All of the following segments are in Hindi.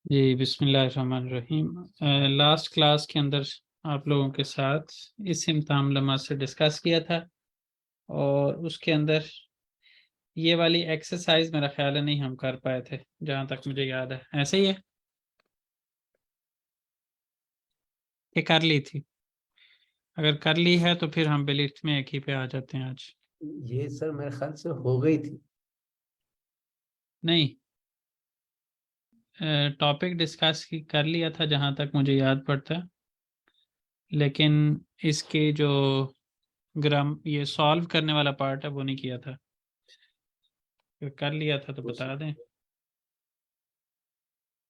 जी बिस्मिल्लाहिर्रहमानिर्रहीम। लास्ट क्लास के अंदर आप लोगों के साथ इस्म तामलमा से डिस्कस किया था और उसके अंदर ये वाली एक्सरसाइज मेरा ख्याल है नहीं हम कर पाए थे, जहाँ तक मुझे याद है। ऐसे ही है कि कर ली थी? अगर कर ली है तो फिर हम बिलिट में एक ही पे आ जाते हैं आज। ये सर मेरे ख्याल से हो गई थी। नहीं, टॉपिक डिस्कस कर लिया था जहाँ तक मुझे याद पड़ता है, लेकिन इसके जो ये सॉल्व करने वाला पार्ट है वो नहीं किया था। अगर कर लिया था तो बता दें।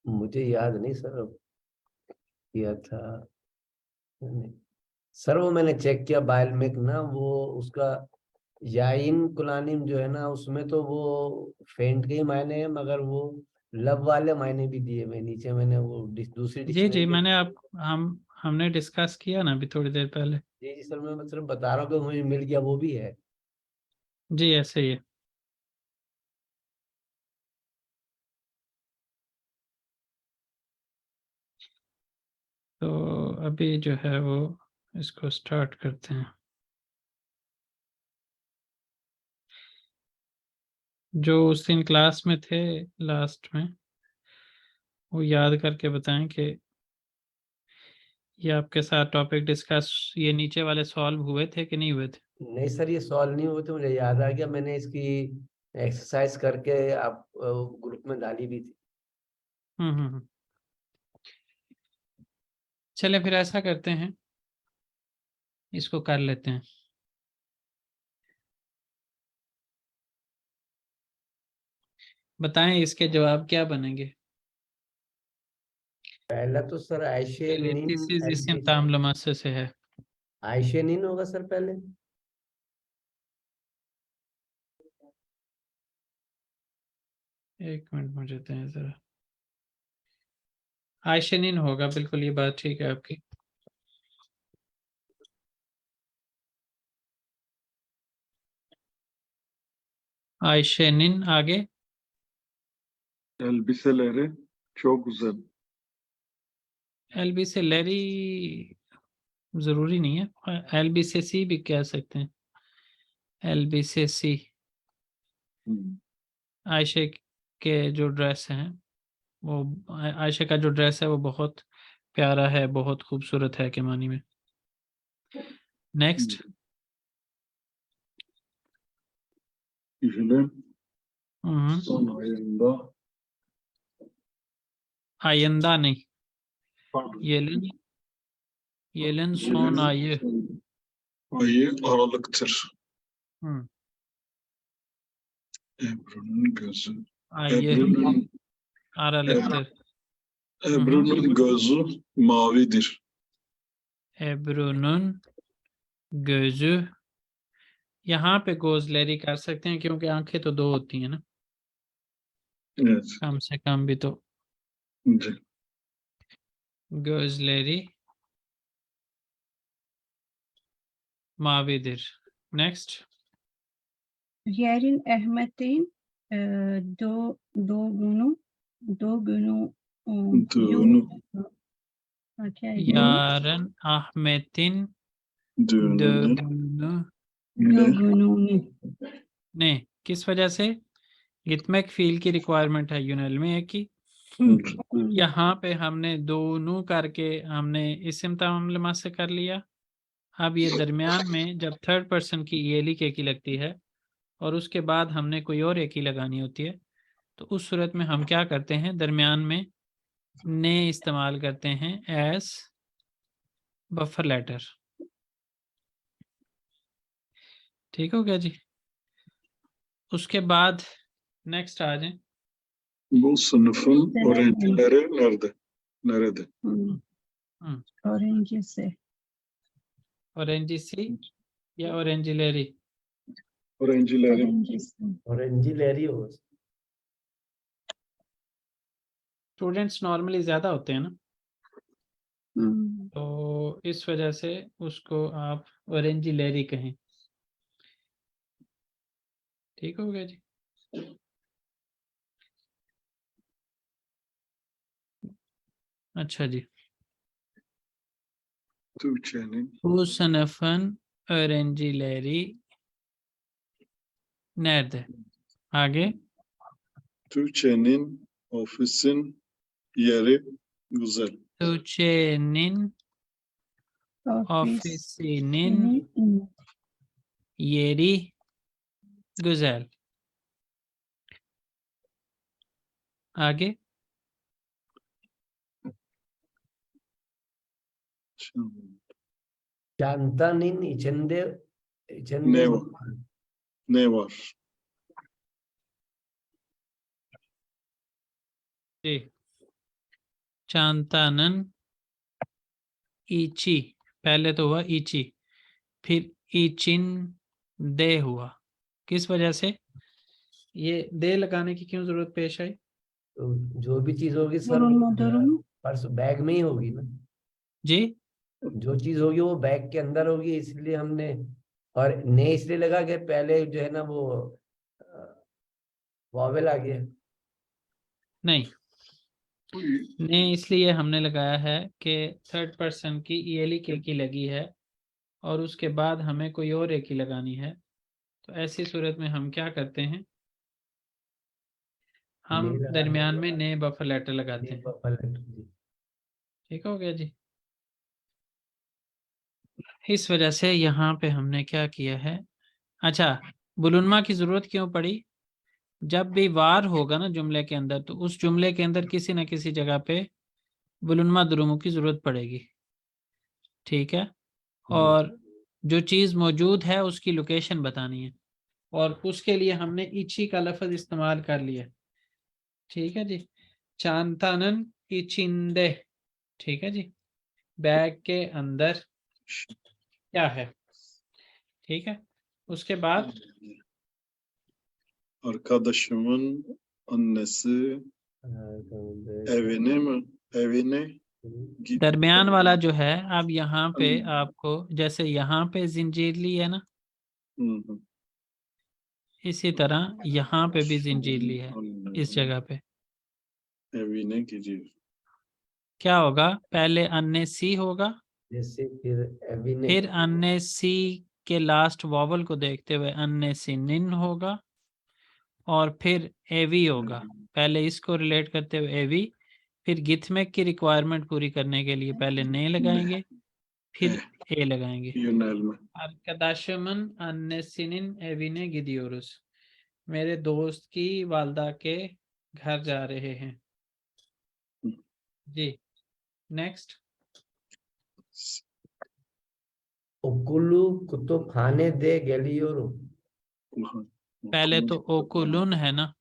मुझे याद नहीं सर अब किया था नहीं। सर वो मैंने चेक किया बायोमेक ना, वो उसका याइन कुलानिम जो है ना, उसमें तो वो फेंट के ही मायने हैं, मगर वो लब वाले मायने भी दिए। मैं नीचे मैंने वो दूसरी जी डिक्शनरी जी, में। मैंने आप हमने डिस्कस किया ना अभी थोड़ी देर पहले। जी जी सर, मैं सिर्फ बता रहा हूँ कि मुझे मिल गया, वो भी है। जी ऐसे ही है। तो अभी जो है वो इसको स्टार्ट करते हैं। जो उस दिन क्लास में थे लास्ट में, वो याद करके बताएं कि ये आपके साथ टॉपिक डिस्कस ये नीचे वाले सॉल्व हुए थे कि नहीं हुए थे? नहीं सर, ये सॉल्व नहीं हुए थे, मुझे याद आ गया, मैंने इसकी एक्सरसाइज करके आप ग्रुप में डाली भी थी। हम्म। चले फिर ऐसा करते हैं, इसको कर लेते हैं। बताएं इसके जवाब क्या बनेंगे। पहला तो सर आयशे निन दिस इज इस्म एलबी। ताम लमासे से है। आयशे निन होगा सर पहले। एक मिनट मुझे दें जरा। आयशनिन होगा, बिल्कुल ये बात ठीक है आपकी। Ayşe'nin आगे Elbiseleri çok güzel. एलबी से लेरी जरूरी नहीं है, एलबी से सी भी कह सकते हैं। एलबी से सी। आयशे के जो ड्रेस हैं वो, आयशा का जो ड्रेस है वो बहुत प्यारा है, बहुत खूबसूरत है के मानी में। नेक्स्ट। Yılın हम्म। son ayında आयंदा नहीं, pardon, येलन, येलन सोन yılın आये। son ayı Aralık'tır. हम्म। Ebru'nun gözü. आये Ebru'nun आरा Ebru- लगतर। Ebru'nun gözü mavidir. एब्रोनुन gözü, यहाँ पे गोजलेरी कर सकते हैं क्योंकि आंखें तो दो होती हैं ना, Evet. कम से कम भी तो। जी. गोजलेरी माविदिर। Next. Yerin Ahmet'in do do günü Düğünü, क्या है यारन अहमेदिन düğününü दगनु दो ne? günü ने, किस वजह से? गितमेक फील की रिक्वायरमेंट है यूनल में है कि यहाँ पे हमने दोनों करके हमने इस्म तमाम से कर लिया। अब ये दरमियान में जब थर्ड पर्सन की येली के की लगती है और उसके बाद हमने कोई और एक ही लगानी होती है, तो उस सूरत में हम क्या करते हैं, दरमियान में ने इस्तेमाल करते हैं एज बफर लेटर। ठीक हो गया जी? उसके बाद नेक्स्ट आ जाए। Bu sınıfın öğrencileri nerede? Nerede? Orange से ऑरेंजी सी या ऑरेंजी लेरी? Öğrencilerin ऑरेंज से ऑरेंजी लहरी होगा। स्टूडेंट्स नॉर्मली ज़्यादा होते हैं ना, हम्म, तो इस वजह से उसको आप ऑरेंजी लेरी कहें। ठीक हो गया जी? अच्छा जी, Tuğçe'nin bu sınıfın öğrencileri nerede? आगे, Tuğçe'nin ofisin yeri güzel. Tuğçe'nin ofisinin yeri güzel. आगे, Çantanın içinde Ne var? Ne var? जी, चांतानन ईची, पहले तो हुआ ईची, फिर ईचिन दे हुआ। किस वजह से ये दे लगाने की क्यों जरूरत पेश आई? तो जो भी चीज होगी सर पर्स बैग में ही होगी ना, जी, जो चीज होगी वो बैग के अंदर होगी, इसलिए हमने, और ने इसलिए लगा कि पहले जो है ना वो वॉवेल आ गया। नहीं, ने इसलिए हमने लगाया है कि थर्ड पर्सन की ईएली की लगी है और उसके बाद हमें कोई और एक ही लगानी है। तो ऐसी सूरत में हम क्या करते हैं, हम ने लगा दरमियान में ने बफर लेटर लगाते ने हैं। बफर लेटर जी। ठीक हो गया जी। इस वजह से यहाँ पे हमने क्या किया है, अच्छा, बुलुनमा की जरूरत क्यों पड़ी? जब भी वार होगा ना जुमले के अंदर, तो उस जुमले के अंदर किसी न किसी जगह पे बुलुनमा दुरुमु की जरूरत पड़ेगी। ठीक है, और जो चीज़ मौजूद है उसकी लोकेशन बतानी है, और उसके लिए हमने इची का लफ्ज इस्तेमाल कर लिया। ठीक है जी, चांतानन इचिंदे। ठीक है जी, बैग के अंदर क्या है। ठीक है, उसके बाद Arkadaşımın annesi evine gitti. दरमियान वाला जो है, अब यहाँ पे आपको, जैसे यहाँ पे जिंजीरली है ना, Hı hı. इसी तरह यहाँ पे भी जिंजीरली है। इस जगह पे Evine gidiyor. क्या होगा, पहले अन्य सी होगा, जैसे फिर एविने, फिर अन्य सी के लास्ट वॉवल को देखते हुए अन्य सी निन होगा, और फिर एवी होगा। पहले इसको रिलेट करते हुए एवी, फिर गिथमेक की रिक्वायरमेंट पूरी करने के लिए पहले ने लगाएंगे, फिर ए लगाएंगे। Yönelme. Arkadaşımın annesinin evine gidiyoruz। मेरे दोस्त की वालदा के घर जा रहे हैं। जी, नेक्स्ट। ओकुलू कुतुबखाने दे गेलियोरो। पहले तो ओकुलुन है ना,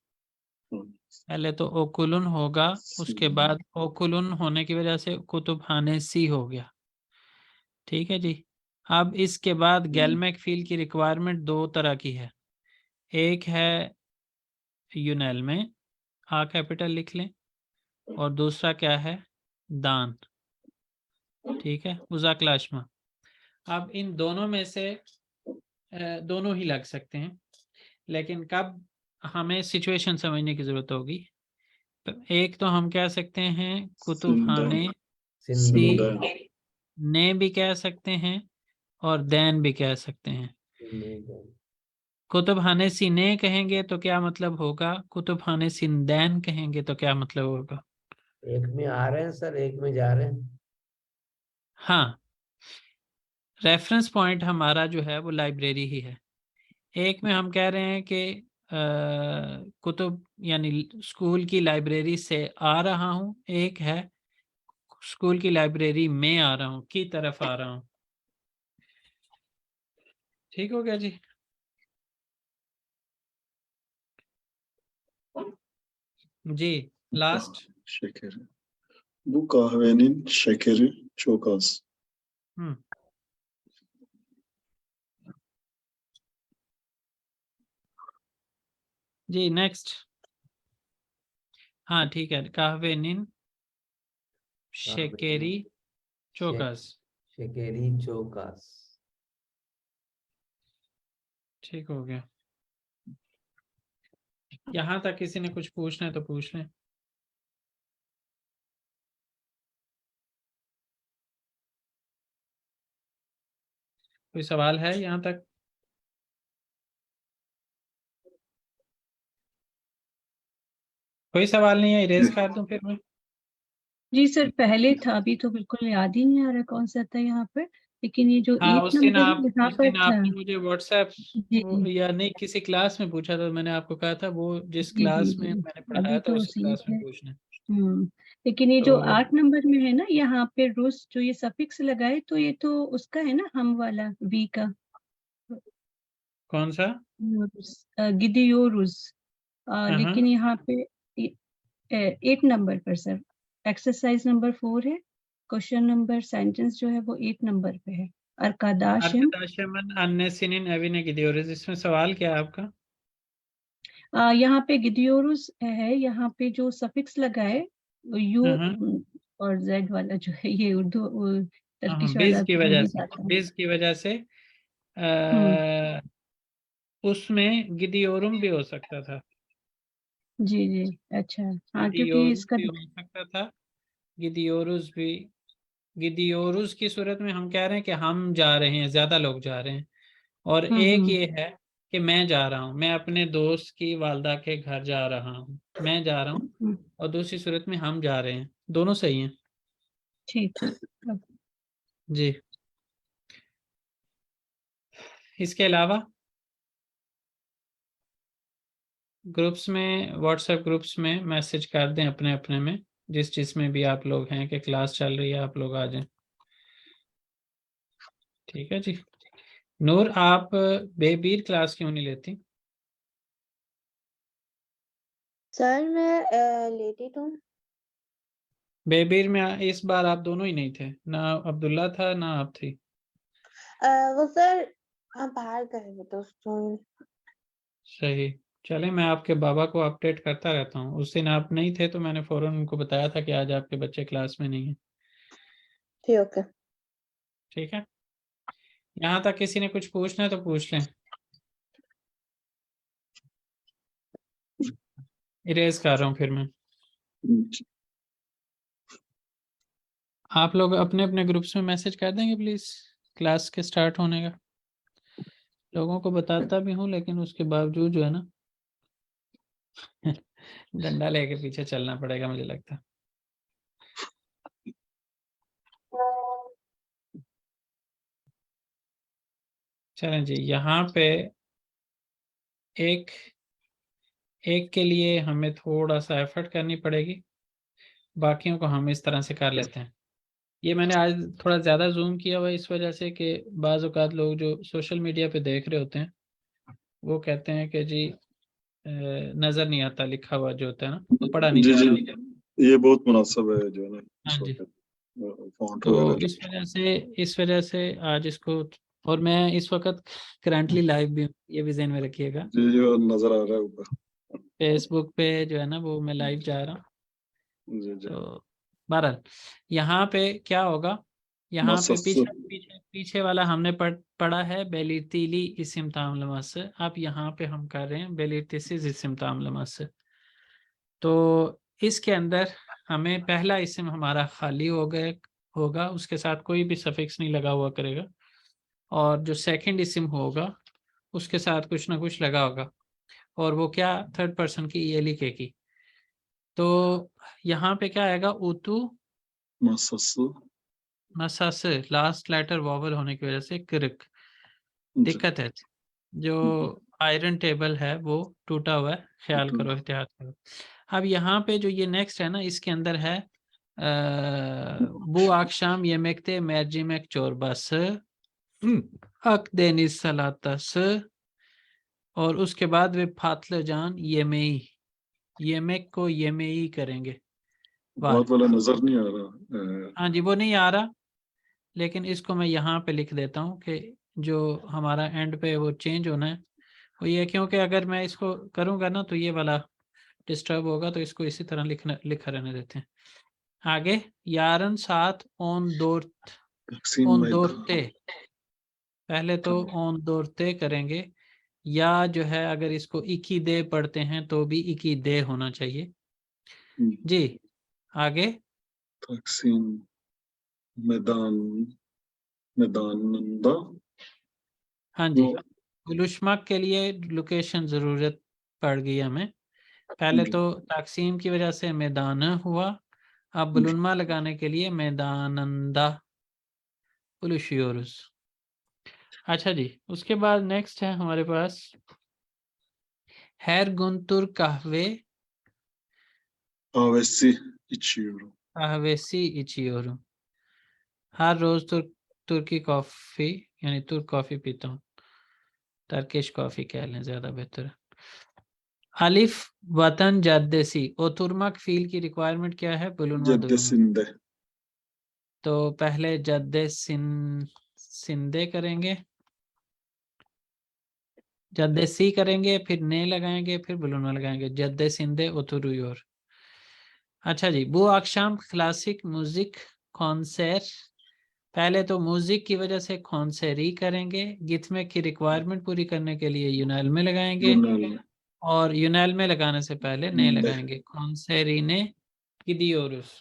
पहले तो ओकुलुन होगा, उसके बाद ओकुलुन होने की वजह से कुतुबखाने सी हो गया। ठीक है जी, अब इसके बाद गैलमैक फील की रिक्वायरमेंट दो तरह की है। एक है यूनेल में आ कैपिटल लिख लें, और दूसरा क्या है, दान। ठीक है, उजाकलाशमा। अब इन दोनों में से दोनों ही लग सकते हैं, लेकिन कब हमें सिचुएशन समझने की जरूरत होगी। तो एक तो हम कह सकते हैं कुतुबखाने सी ने भी कह सकते हैं, और दैन भी कह सकते हैं। कुतुबखाने सी ने कहेंगे तो क्या मतलब होगा, कुतुबखाने सिंदैन कहेंगे तो क्या मतलब होगा। एक में आ रहे हैं सर, एक में जा रहे हैं। हाँ, रेफरेंस पॉइंट हमारा जो है वो लाइब्रेरी ही है। एक में हम कह रहे हैं कि कुतुब यानी स्कूल की लाइब्रेरी से आ रहा हूँ, एक है स्कूल की लाइब्रेरी में आ रहा हूँ, की तरफ आ रहा हूँ। ठीक हो गया जी। जी, last. Şekeri. Bu kahvenin şekeri çok az. जी, नेक्स्ट। हाँ ठीक है, कहवे निन शेकेरी चोकस। शेकेरी चोकस। ठीक हो गया। यहाँ तक किसी ने कुछ पूछना है तो पूछ लें। कोई सवाल है यहाँ तक? कोई सवाल नहीं है, इरेज कर दूं फिर मैं? जी सर, पहले था, अभी तो बिल्कुल याद ही नहीं आ रहा कौन सा था यहाँ पे, लेकिन ये जो हाँ, 8 नंबर यहाँ उस पर दिन था। आपने मुझे व्हाट्सएप जी जी या नहीं किसी क्लास में पूछा था, मैंने आपको कहा था वो जिस जी जी क्लास में जी, मैंने अभी पढ़ाया था तो उसी सही क्लास में है। पूछना। लेकिन ये जो तो 8 नंबर में है ना, यहाँ पे रुस जो ये सफिक्स लगाए, तो ये तो उसका है ना, हम वाला वी का, कौन सा? गिदियोरुस। हाँ, लेकिन यहाँ पे 8 नंबर पर सर, एक्सरसाइज नंबर 4 है, क्वेश्चन नंबर सेंटेंस जो है वो 8 नंबर पे है। अर्कदाशम, अर्कदाशमन अन्नेसिनिन एविने गिदियोरिस, इसमें सवाल क्या है आपका? यहाँ पे गिदियोरुस है, यहाँ पे जो सफिक्स लगा है यू हाँ, और जेड वाला जो है, ये उर्दू हाँ, टर्किश वाला बिज की भूल वजह ही से, जाता है। बिज की वजह से हम्म उसमें गिदियोरुम भी हो सकता था, जी जी, अच्छा। हाँ, क्योंकि गिदियोरुम इसका भी हो सकता था, गिदियोरुस भी। गिदियोरुस की सूरत में हम कह रहे हैं कि हम जा रहे हैं, ज्यादा लोग जा रहे हैं। और एक हम्म ये है कि मैं जा रहा हूँ, मैं अपने दोस्त की वालदा के घर जा रहा हूँ, मैं जा रहा हूँ। हम्म, और दूसरी सूरत में हम जा रहे हैं, दोनों सही हैं। ठीक है। अब जी। इसके अलावा ग्रुप्स में, व्हाट्सएप ग्रुप्स में मैसेज कर दें अपने अपने में, जिसमें भी आप लोग हैं कि क्लास चल रही है, आप लोग आ जाएं। ठीक है जी। नूर, आप बेबीर क्लास क्यों नहीं लेती? सर मैं लेडी हूँ। बेबीर में इस बार आप दोनों ही नहीं थे ना, अब्दुल्ला था ना आप थी। वो सर आप बाहर गए हुए दोस्तों। सही। चले, मैं आपके बाबा को अपडेट करता रहता हूँ। उस दिन आप नहीं थे तो मैंने फौरन उनको बताया था कि आज आपके बच्चे क्लास में नहीं है। ठीक, ओके। ठीक है। यहाँ तक किसी ने कुछ पूछना है तो पूछ लें। इरेज कर रहा हूँ फिर मैं। आप लोग अपने अपने ग्रुप्स में मैसेज कर देंगे प्लीज, क्लास के स्टार्ट होने का। लोगों को बताता भी हूँ लेकिन उसके बावजूद जो है ना डंडा लेके पीछे चलना पड़ेगा मुझे लगता है। चलें जी, यहाँ पे एक एक के लिए हमें थोड़ा सा एफर्ट करनी पड़ेगी, बाकियों को हम इस तरह से कर लेते हैं। ये मैंने आज थोड़ा ज़्यादा जूम किया हुआ है इस वजह से कि बाज़ औक़ात लोग जो सोशल मीडिया पे देख रहे होते हैं वो कहते हैं कि जी नज़र नहीं आता लिखा हुआ जो होता है ना, पढ़ा नहीं जी जा जी, रहा। ये बहुत मुनासिब है जो है ना इस हाँ जी। वक्त फॉन्ट वगैरह तो जो। इस वजह से आज इसको, और मैं इस वक्त करंटली लाइव भी हूँ, ये भी ज़हन में रखिएगा। जी जो नजर आ रहा है ऊपर। फेसबुक पे जो है ना वो मैं लाइव जा रहा हूँ। जी जी। तो बहरहाल यहाँ पे क्या होगा, यहाँ पे मसस। पीछे वाला हमने पढ़ा है बेलितीली इस्म ताम लमस। अब यहाँ पे हम कर रहे हैं बेलितिसिस इस्म ताम लमस। तो इसके अंदर हमें पहला इस्म हमारा खाली होगा, उसके साथ कोई भी सफिक्स नहीं लगा हुआ करेगा। और जो सेकंड इस्म होगा उसके साथ कुछ ना कुछ लगा होगा, और वो क्या, थर्ड पर्सन की ये लिखेगी। तो यहाँ पे क्या आएगा, उतु मसस। मसास, लास्ट लेटर वॉवल होने की वजह से किरक जी। दिक्कत है। जो आयरन टेबल है वो टूटा हुआ है, ख्याल करो, एहतियात करो। अब यहाँ पे जो ये नेक्स्ट है ना, इसके अंदर है बु आकशाम येमेक्ते मैर्जिमेक चोरबस अक देनिस सलातस, और उसके बाद वे फातले जान येमेई, येमेक को येमेई करेंगे। बहुत वाला नजर नहीं आ रहा। हाँ जी, वो नहीं आ रहा, लेकिन इसको मैं यहाँ पे लिख देता हूँ कि जो हमारा एंड पे वो चेंज होना है वो ये, क्योंकि अगर मैं इसको करूँगा ना तो ये वाला डिस्टर्ब होगा, तो इसको इसी तरह लिखा रहने देते हैं। आगे यारन साथ ऑन तकसीम दोरते, मैदान। पहले तो ऑन दोरते करेंगे, या जो है अगर इसको इकी दे पढ़ते हैं तो भी इकी दे होना चाहिए जी। आगे तकसीम मैदान, मैदानंदा। हाँ जी, वो बुलुशमक के लिए लोकेशन ज़रूरत पड़ गई हमें। पहले जी। तो तकसीम की वजह से मैदान हुआ, अब बुलुनमा लगाने के लिए मैदानंदा बुलुशियोरुस। अच्छा जी, उसके बाद नेक्स्ट है हमारे पास her गुंतुर kahvesi içiyorum. kahvesi içiyorum। हर रोज तुर्की कॉफी यानी तुर्क कॉफी पीता हूँ, टर्किश कॉफी कह लें ज़्यादा बेहतर है। अलिफ वतन जद्देसी, ओतुर्मक फील की रिक्वायरमेंट क्या है? बुलुनमा दुलुनमा। Ceddesinde. तो पहले जद्दे सिंदे करेंगे, जद्दे सी करेंगे, फिर ने लगाएंगे, फिर बुलुनमा लगाएंगे, जद्दे सिंदे ओतुरुयोर। अच्छा जी, वो अक्षाम क्लासिक म्यूजिक कॉन्सर्ट, पहले तो म्यूजिक की वजह से कॉन्सरी करेंगे, गिथमे की रिक्वायरमेंट पूरी करने के लिए यूनाल में लगाएंगे, Yunanlı. और यूनाल में लगाने से पहले ने ने। लगाएंगे, कॉन्सरी ने गिदियोरुस।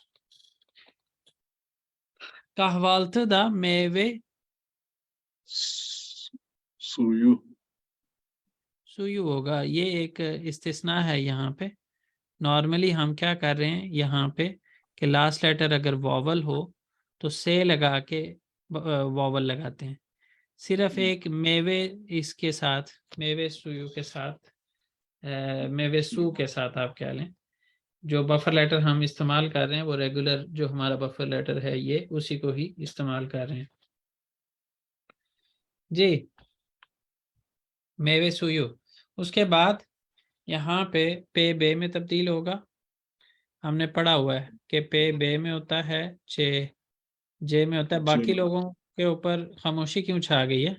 कहवाल्त दा मेवे Suyu. सुयु होगा, ये एक इस्तिस्ना है यहाँ पे। नॉर्मली हम क्या कर रहे हैं यहाँ पे कि लास्ट लेटर अगर वॉवल हो तो से लगा के वॉवल लगाते हैं। सिर्फ एक मेवे इसके साथ, मेवे सुयु के साथ, मेवे सू के साथ आप क्या लें, जो बफर लेटर हम इस्तेमाल कर रहे हैं वो रेगुलर जो हमारा बफर लेटर है ये उसी को ही इस्तेमाल कर रहे हैं जी, मेवे सुयु। उसके बाद यहाँ पे बे में तब्दील होगा। हमने पढ़ा हुआ है कि पे बे में होता है, जे में होता है। बाकी लोगों के ऊपर खामोशी क्यों छा गई है?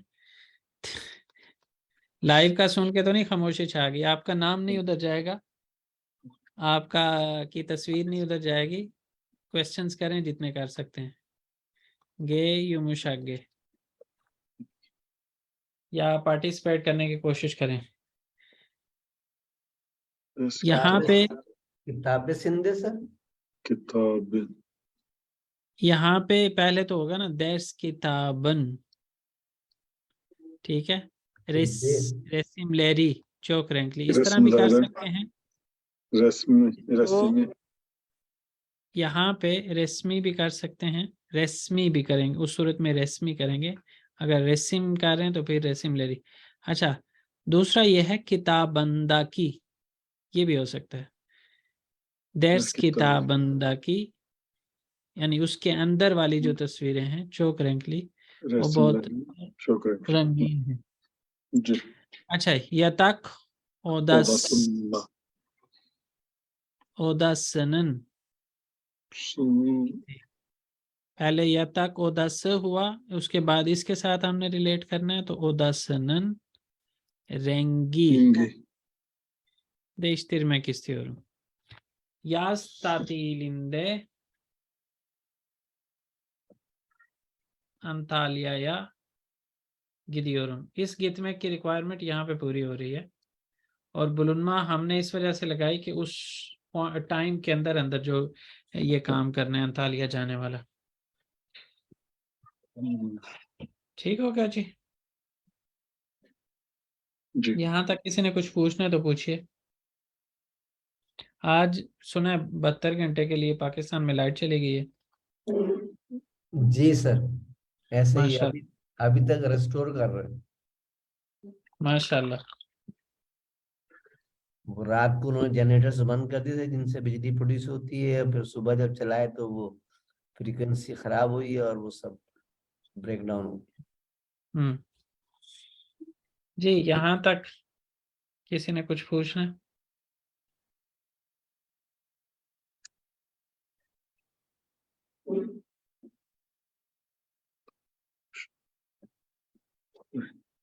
लाइव का सुन के तो नहीं खामोशी छा गई? आपका नाम नहीं उधर जाएगा, आपका की तस्वीर नहीं उधर जाएगी। क्वेश्चंस करें जितने कर सकते हैं, गे यू मुशागे, या पार्टिसिपेट करने की कोशिश करें। यहाँ पे किताबे सिंधे सर, Kitabı. यहाँ पे पहले तो होगा ना देश किताबन, ठीक है, रेसिमलेरी चौक रैंकली, इस तरह भी कर Resimlerle. सकते हैं। Resmi. यहाँ पे रेशमी भी कर सकते हैं, रेशमी भी करेंगे, उस सूरत में रेशमी करेंगे। अगर रेसिम कर रहे हैं तो फिर रेसिमलेरी। अच्छा, दूसरा ये है किताबंदा की, ये भी हो सकता है। देश किताबंदा की यानी उसके अंदर वाली जो तस्वीरें हैं चौक रैंकली वो बहुत Resimlerle. Çok önemli. रंगीन है। जी। अच्छा, यतक Odasında. ओदासनन, पहले यतक ओदास हुआ, उसके बाद इसके साथ हमने रिलेट करना है तो ओदासनन रेंगी Rengi. değiştirmek istiyorum. Yaz tatilinde Antalya gidiyorum। इस गितमेक की रिक्वायरमेंट यहाँ पे पूरी हो रही है, और बुलुनमा हमने इस वजह से लगाई कि उस टाइम के अंदर अंदर जो ये काम करने अंतालिया जाने वाला। ठीक हो गया जी? जी। यहाँ तक किसी ने कुछ पूछना है तो पूछिए। आज सुना है 72 घंटे के लिए पाकिस्तान में लाइट चली गई है। जी सर, ऐसे ही माशाल्लाह, अभी तक रेस्टोर कर रहे हैं। माशाल्लाह। वो रात को उन्होंने जनरेटर्स बंद कर दिए थे जिनसे बिजली प्रोड्यूस होती है, फिर सुबह जब चलाए तो वो फ्रीक्वेंसी खराब हुई और वो सब ब्रेक डाउन हो गया। जी, यहाँ तक किसी ने कुछ पूछना है?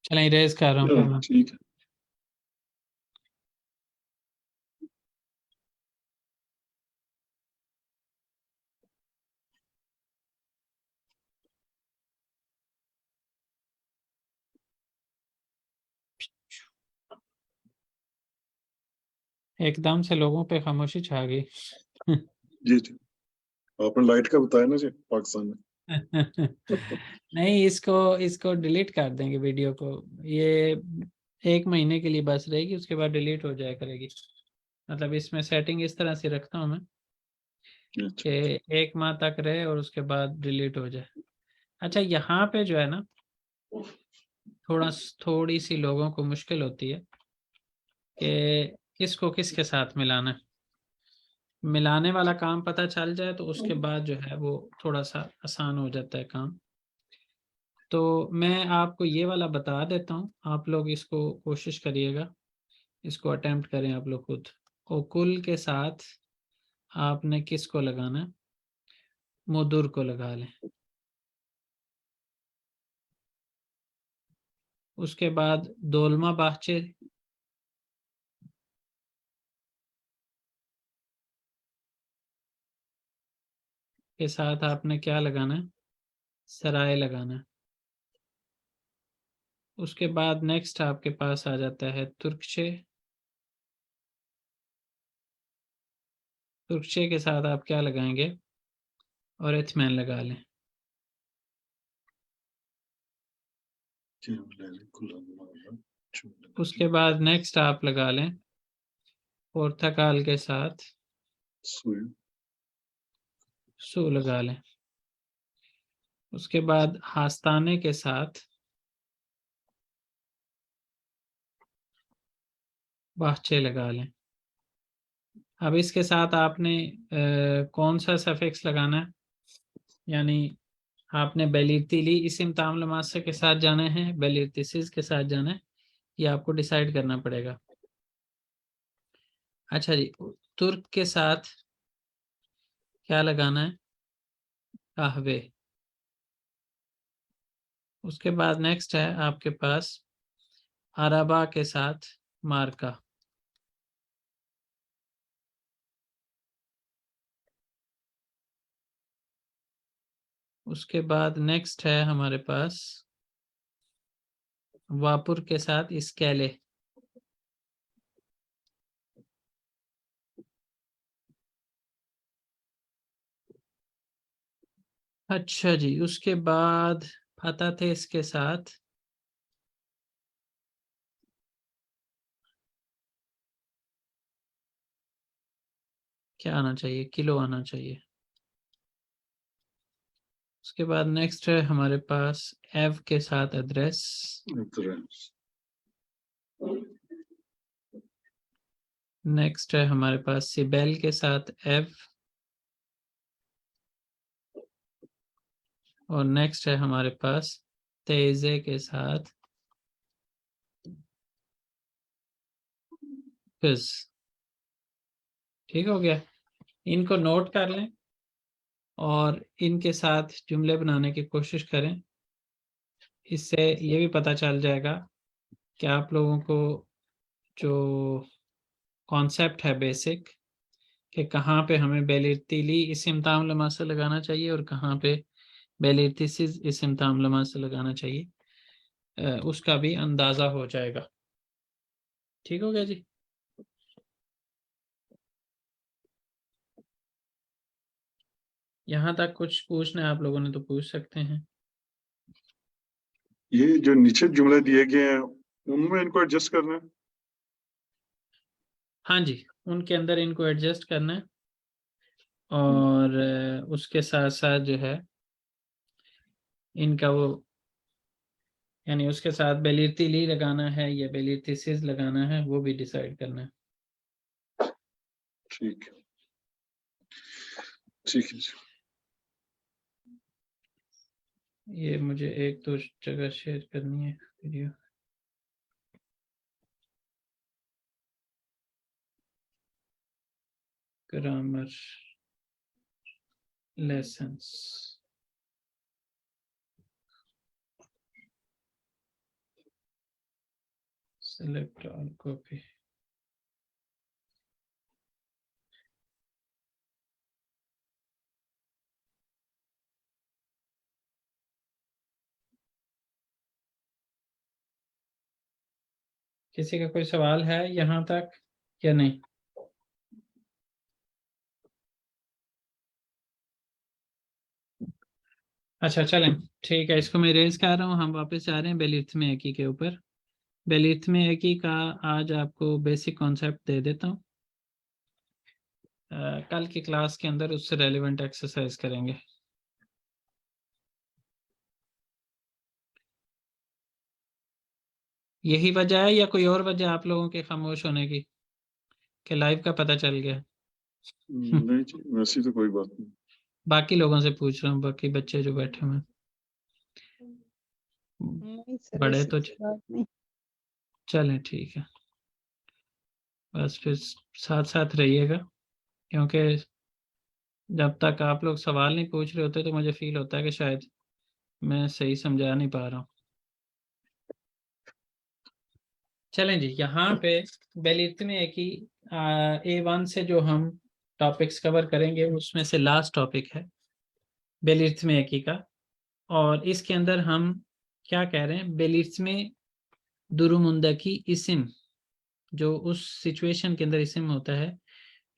चलें, इरेज कर रहा हूँ फिर मैं। ठीक है। एकदम से लोगों पे खामोशी छा गई। जी जी, आपने लाइट का बताया ना जी पाकिस्तान में। नहीं, इसको डिलीट कर देंगे वीडियो को। ये 1 महीने के लिए बस रहेगी, उसके बाद डिलीट हो जाया करेगी। मतलब इसमें सेटिंग इस तरह से रखता हूँ मैं अच्छा, कि 1 माह तक रहे और उसके बाद डिलीट हो जाए। अच्छा, यहाँ पे जो है ना थोड़ी सी लोगों को मुश्किल होती है कि किसको किसके साथ मिलाना है। मिलाने वाला काम पता चल जाए तो उसके बाद जो है वो थोड़ा सा आसान हो जाता है काम। तो मैं आपको ये वाला बता देता हूँ, आप लोग इसको कोशिश करिएगा, इसको अटेम्प्ट करें आप लोग खुद। ओकुल के साथ आपने किसको लगाना है? मुदुर को लगा लें। उसके बाद दोलमा बाहचे के साथ आपने क्या लगाना है? सराय लगाना है। उसके बाद नेक्स्ट आपके पास आ जाता है तुर्कचे। तुर्कचे के साथ आप क्या लगाएंगे? और एथमैन लगा लें। उसके बाद नेक्स्ट आप लगा लें पोर्तगाल के साथ सू लगा लें। उसके बाद हास्ताने के साथ बाहचे लगा लें। अब इसके साथ आपने कौन सा सफिक्स लगाना है? यानी आपने बेलिर्तिली इसिम ताम लमासे के साथ जाना है, बेलिर्तिसिस के साथ जाना है, ये आपको डिसाइड करना पड़ेगा। अच्छा जी, तुर्क के साथ क्या लगाना है? कहवे। उसके बाद नेक्स्ट है आपके पास अरबा के साथ मार्का। उसके बाद नेक्स्ट है हमारे पास वापुर के साथ इस्केले। अच्छा जी, उसके बाद फतातेस के साथ क्या आना चाहिए? किलो आना चाहिए। उसके बाद नेक्स्ट है हमारे पास एव के साथ एड्रेस। नेक्स्ट है हमारे पास सिबेल के साथ एव। और नेक्स्ट है हमारे पास तेजे के साथ फिज। ठीक हो गया? इनको नोट कर लें और इनके साथ जुमले बनाने की कोशिश करें। इससे ये भी पता चल जाएगा कि आप लोगों को जो कॉन्सेप्ट है बेसिक कि कहाँ पे हमें बेलिर्तिली इस्म ताम लमा से लगाना चाहिए और कहाँ पे बेलिर्तिसिस इस्म ताम लमा से लगाना चाहिए, उसका भी अंदाज़ा हो जाएगा। ठीक हो गया जी? यहाँ तक कुछ पूछना है आप लोगों ने तो पूछ सकते हैं। ये जो नीचे जुमले दिए गए हैं उनमें इनको एडजस्ट करना है। हाँ जी, उनके अंदर इनको एडजस्ट करना है और उसके साथ साथ जो है इनका वो यानी उसके साथ बेलिर्तिली लगाना है या बेलिर्तिसिस लगाना है वो भी डिसाइड करना है। ठीक है, ठीक है। ये मुझे एक दो जगह शेयर करनी है video. Grammar lessons, select all copy. किसी का कोई सवाल है यहाँ तक या नहीं? अच्छा चलें, ठीक है, इसको मैं रेज कर रहा हूँ। हम वापस आ रहे हैं बेलिथ्मे एकी के ऊपर। बेलिथ्मे एकी का आज आपको बेसिक कॉन्सेप्ट दे देता हूँ। कल की क्लास के अंदर उससे रेलिवेंट एक्सरसाइज करेंगे। यही वजह है या कोई और वजह आप लोगों के खामोश होने की, कि लाइव का पता चल गया? नहीं जी, वैसी तो कोई बात नहीं। बाकी लोगों से पूछ रहा हूँ, बाकी बच्चे जो बैठे हुए हैं। नहीं सर, बड़े ऐसी तो कोई बात नहीं। चलें, ठीक है, बस फिर साथ साथ रहिएगा, क्योंकि जब तक आप लोग सवाल नहीं पूछ रहे होते तो मुझे फील होता है कि शायद मैं सही समझा नहीं पा रहा हूँ। चलें जी, यहाँ पे बेलिथ्मे की A1 से जो हम टॉपिक्स कवर करेंगे उसमें से लास्ट टॉपिक है बेलिथ्मे की का। और इसके अंदर हम क्या कह रहे हैं, बेलिथ्मे दुरुमुंदकी इस्म, जो उस सिचुएशन के अंदर इस्म होता है,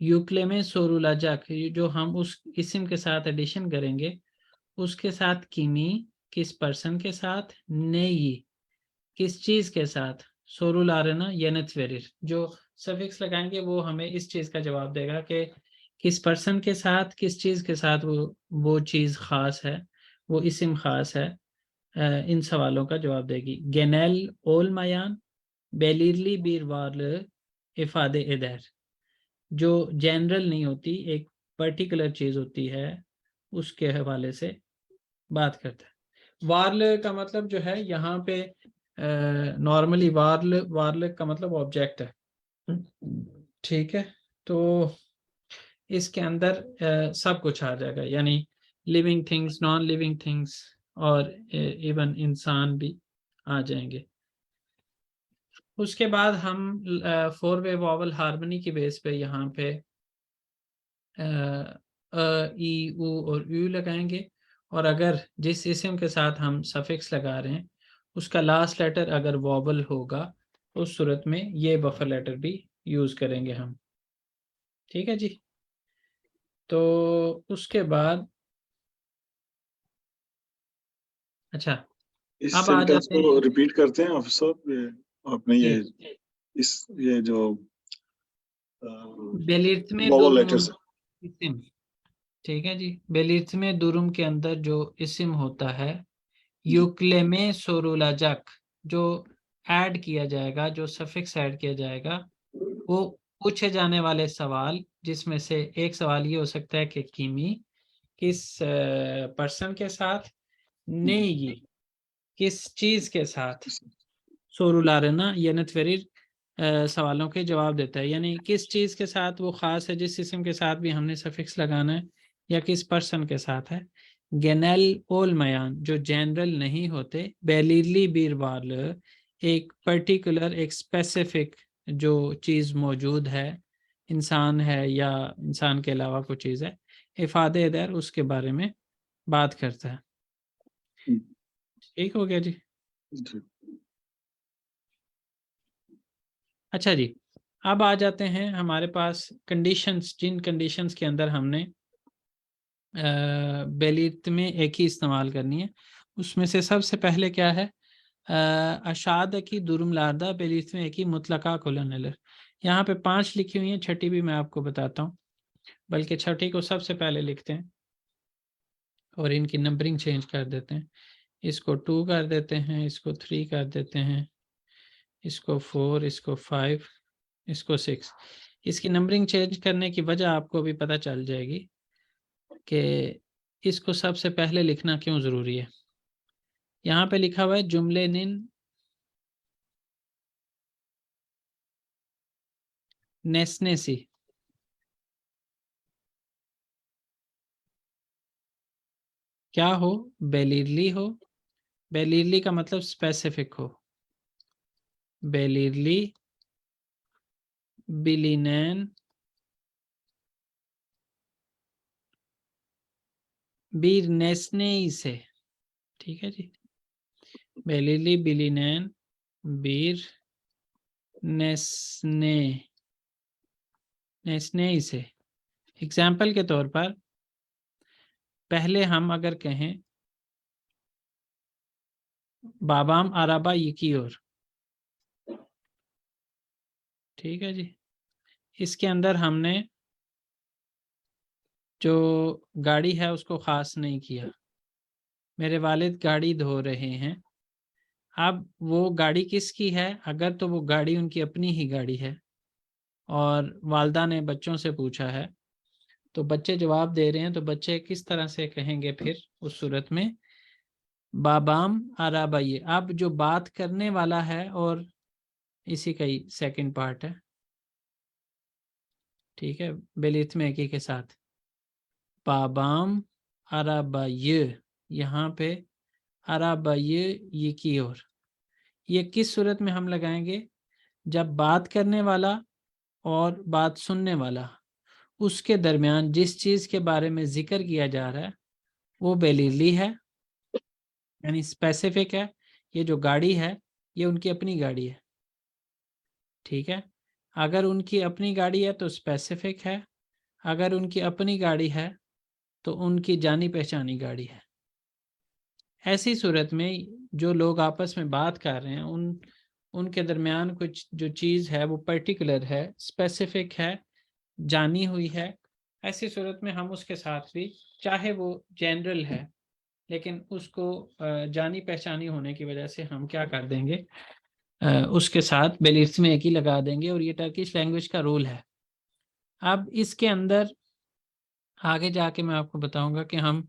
यूक्लेमे सोरुलाजाक, जो हम उस इस्म के साथ एडिशन करेंगे, उसके साथ कीमी, किस पर्सन के साथ, नेई, किस चीज के साथ, सोरुलारना येनेथवेरिर, जो सफिक्स लगाएंगे वो हमें इस चीज का जवाब देगा कि किस पर्सन के साथ, किस चीज के साथ वो चीज खास है, वो इस्म खास है। इन सवालों का जवाब देगी। गेनेल ओल मायान बेलिरली बीरवार इफादे इधर, जो जनरल नहीं होती, एक पर्टिकुलर चीज होती है, उसके हवाले से बात करता है। वार्ल का मतलब जो है यहाँ पे नॉर्मली वार्ल का मतलब ऑब्जेक्ट है, ठीक है। तो इसके अंदर सब कुछ आ जाएगा, यानी living things, non living things, और इवन इंसान भी आ जाएंगे। उसके बाद हम 4-वे वॉवल हार्मनी की बेस पे यहाँ पे ई, ऊ और यू लगाएंगे। और अगर जिस इस्म के साथ हम सफिक्स लगा रहे हैं उसका लास्ट लेटर अगर वॉवल होगा, उस सूरत में ये बफर लेटर भी यूज करेंगे हम, ठीक है जी। तो उसके बाद अच्छा, इस अब आ सेंटेंस जाते को हैं रिपीट करते हैं ऑफिसर साहब, आपने ये जी। ये जो बेलिथ्मे वॉवल दुरुम लेटर्स इस्म, ठीक है जी। बेलिथ्मे दुरुम के अंदर जो इस्म होता है, यूक्लेमे सोरुलाजक, जो ऐड किया जाएगा, जो सफिक्स ऐड किया जाएगा, वो पूछे जाने वाले सवाल, जिसमें से एक सवाल ये हो सकता है कि कीमी किस पर्सन के साथ, नेगी किस चीज के साथ, सोरुलारना येनेथवेरिर सवालों के जवाब देता है, यानी किस चीज के साथ वो खास है, जिस किस्म के साथ भी हमने सफिक्स लगाना है, या किस पर्सन के साथ है। गेनेल ओल मयान, जो जनरल नहीं होते, बेलिरली बीरवाल, एक पर्टिकुलर, एक स्पेसिफिक जो चीज मौजूद है, इंसान है या इंसान के अलावा कोई चीज है, इफादे दर, उसके बारे में बात करता है। ठीक हो गया जी। अच्छा जी, अब आ जाते हैं हमारे पास कंडीशंस, जिन कंडीशंस के अंदर हमने बेलिथ्मे एक ही इस्तेमाल करनी है। उसमें से सबसे पहले क्या है, अशाद की दुरुमलादा बेलिथ्मे एक ही मुतलका कोलोनल। यहाँ पे 5 लिखी हुई हैं, छठी भी मैं आपको बताता हूँ, बल्कि छठी को सबसे पहले लिखते हैं और इनकी नंबरिंग चेंज कर देते हैं। इसको 2 कर देते हैं, इसको 3 कर देते हैं, इसको 4, इसको 5, इसको 6। इसकी नंबरिंग चेंज करने की वजह आपको अभी पता चल जाएगी कि इसको सबसे पहले लिखना क्यों ज़रूरी है। यहाँ पे लिखा हुआ है जुमले निन नेस्नेसी, क्या हो, बेलिरली हो। बेलिरली का मतलब स्पेसिफिक हो, बेलिरली बिलिनैन बीर नेस्नेई से, ठीक है जी। बेलिरली बिलिनैन बीर नेस्ने नेस्नेई से। एग्जाम्पल के तौर पर पहले हम अगर कहें बाबाम आराबा यिकियोर। ठीक है जी। इसके अंदर हमने जो गाड़ी है उसको खास नहीं किया। मेरे वालिद गाड़ी धो रहे हैं। अब वो गाड़ी किसकी है? अगर तो वो गाड़ी उनकी अपनी ही गाड़ी है और वालदा ने बच्चों से पूछा है तो बच्चे जवाब दे रहे हैं, तो बच्चे किस तरह से कहेंगे फिर उस सूरत में? बाबाम आराबाई। अब जो बात करने वाला है और इसी का ही सेकंड पार्ट है, ठीक है, बेलिथमेकी के साथ। बाबाम आराबाई, यहाँ पे आराबाई ये की ओर। ये किस सूरत में हम लगाएंगे? जब बात करने वाला और बात सुनने वाला उसके दरमियान जिस चीज के बारे में जिक्र किया जा रहा है वो बेलीली है, यानी स्पेसिफिक है। ये जो गाड़ी है ये उनकी अपनी गाड़ी है, ठीक है। अगर उनकी अपनी गाड़ी है तो स्पेसिफिक है, अगर उनकी अपनी गाड़ी है तो उनकी जानी पहचानी गाड़ी है। ऐसी सूरत में जो लोग आपस में बात कर रहे हैं उनके दरमियान कुछ जो चीज़ है वो पर्टिकुलर है, स्पेसिफिक है, जानी हुई है। ऐसी सूरत में हम उसके साथ भी, चाहे वो जनरल है लेकिन उसको जानी पहचानी होने की वजह से हम क्या कर देंगे, उसके साथ बेलिस्म एक ही लगा देंगे। और ये टर्किश लैंग्वेज का रूल है। अब इसके अंदर आगे जाके मैं आपको बताऊंगा कि हम